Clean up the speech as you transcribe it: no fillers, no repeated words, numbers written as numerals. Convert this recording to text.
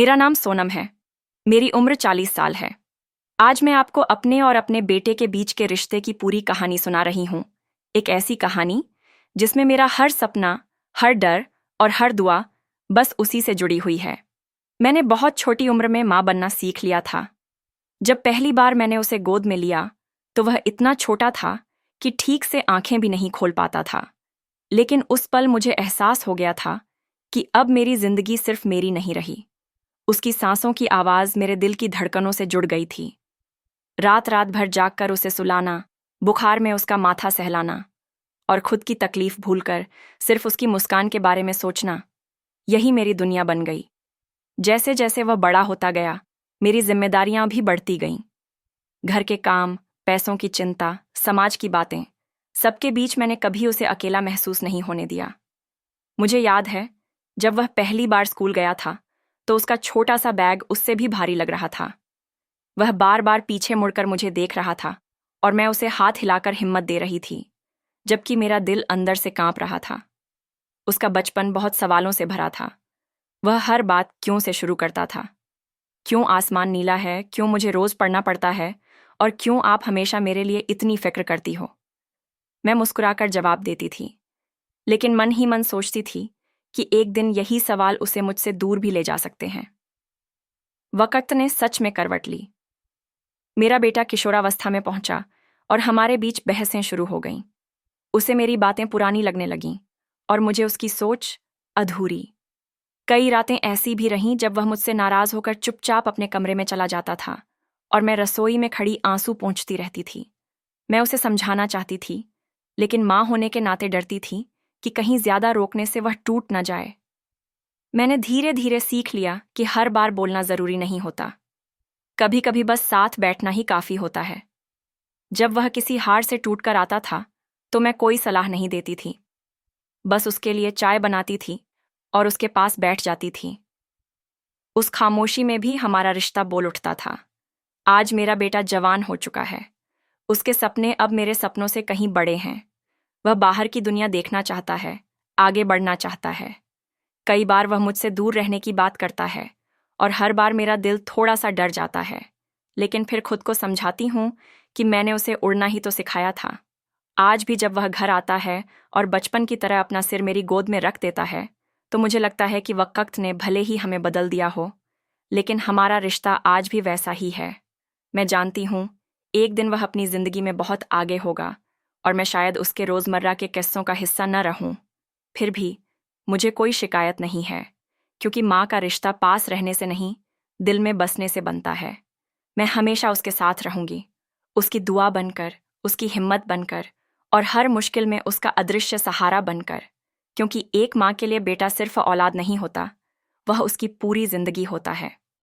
मेरा नाम सोनम है। मेरी उम्र 40 साल है। आज मैं आपको अपने और अपने बेटे के बीच के रिश्ते की पूरी कहानी सुना रही हूँ। एक ऐसी कहानी जिसमें मेरा हर सपना, हर डर और हर दुआ बस उसी से जुड़ी हुई है। मैंने बहुत छोटी उम्र में माँ बनना सीख लिया था। जब पहली बार मैंने उसे गोद में लिया तो वह इतना छोटा था कि ठीक से आंखें भी नहीं खोल पाता था। लेकिन उस पल मुझे एहसास हो गया था कि अब मेरी जिंदगी सिर्फ मेरी नहीं रही। उसकी सांसों की आवाज़ मेरे दिल की धड़कनों से जुड़ गई थी। रात रात भर जागकर उसे सुलाना, बुखार में उसका माथा सहलाना और खुद की तकलीफ भूलकर सिर्फ उसकी मुस्कान के बारे में सोचना, यही मेरी दुनिया बन गई। जैसे जैसे वह बड़ा होता गया, मेरी जिम्मेदारियां भी बढ़ती गईं। घर के काम, पैसों की चिंता, समाज की बातें, सबके बीच मैंने कभी उसे अकेला महसूस नहीं होने दिया। मुझे याद है, जब वह पहली बार स्कूल गया था तो उसका छोटा सा बैग उससे भी भारी लग रहा था। वह बार बार पीछे मुड़कर मुझे देख रहा था और मैं उसे हाथ हिलाकर हिम्मत दे रही थी, जबकि मेरा दिल अंदर से कांप रहा था। उसका बचपन बहुत सवालों से भरा था। वह हर बात क्यों से शुरू करता था। क्यों आसमान नीला है, क्यों मुझे रोज पढ़ना पड़ता है, और क्यों आप हमेशा मेरे लिए इतनी फिक्र करती हो। मैं मुस्कुराकर जवाब देती थी, लेकिन मन ही मन सोचती थी कि एक दिन यही सवाल उसे मुझसे दूर भी ले जा सकते हैं। वक्त ने सच में करवट ली। मेरा बेटा किशोरावस्था में पहुंचा और हमारे बीच बहसें शुरू हो गईं। उसे मेरी बातें पुरानी लगने लगीं और मुझे उसकी सोच अधूरी। कई रातें ऐसी भी रहीं जब वह मुझसे नाराज होकर चुपचाप अपने कमरे में चला जाता था और मैं रसोई में खड़ी आंसू पोंछती रहती थी। मैं उसे समझाना चाहती थी, लेकिन माँ होने के नाते डरती थी कि कहीं ज्यादा रोकने से वह टूट न जाए। मैंने धीरे धीरे सीख लिया कि हर बार बोलना जरूरी नहीं होता। कभी कभी बस साथ बैठना ही काफी होता है। जब वह किसी हार से टूटकर आता था तो मैं कोई सलाह नहीं देती थी, बस उसके लिए चाय बनाती थी और उसके पास बैठ जाती थी। उस खामोशी में भी हमारा रिश्ता बोल उठता था। आज मेरा बेटा जवान हो चुका है। उसके सपने अब मेरे सपनों से कहीं बड़े हैं। वह बाहर की दुनिया देखना चाहता है, आगे बढ़ना चाहता है। कई बार वह मुझसे दूर रहने की बात करता है और हर बार मेरा दिल थोड़ा सा डर जाता है, लेकिन फिर खुद को समझाती हूँ कि मैंने उसे उड़ना ही तो सिखाया था। आज भी जब वह घर आता है और बचपन की तरह अपना सिर मेरी गोद में रख देता है तो मुझे लगता है कि वक्त ने भले ही हमें बदल दिया हो, लेकिन हमारा रिश्ता आज भी वैसा ही है। मैं जानती हूँ एक दिन वह अपनी जिंदगी में बहुत आगे होगा और मैं शायद उसके रोजमर्रा के किस्सों का हिस्सा न रहूं। फिर भी मुझे कोई शिकायत नहीं है, क्योंकि माँ का रिश्ता पास रहने से नहीं, दिल में बसने से बनता है। मैं हमेशा उसके साथ रहूंगी, उसकी दुआ बनकर, उसकी हिम्मत बनकर और हर मुश्किल में उसका अदृश्य सहारा बनकर, क्योंकि एक माँ के लिए बेटा सिर्फ औलाद नहीं होता, वह उसकी पूरी जिंदगी होता है।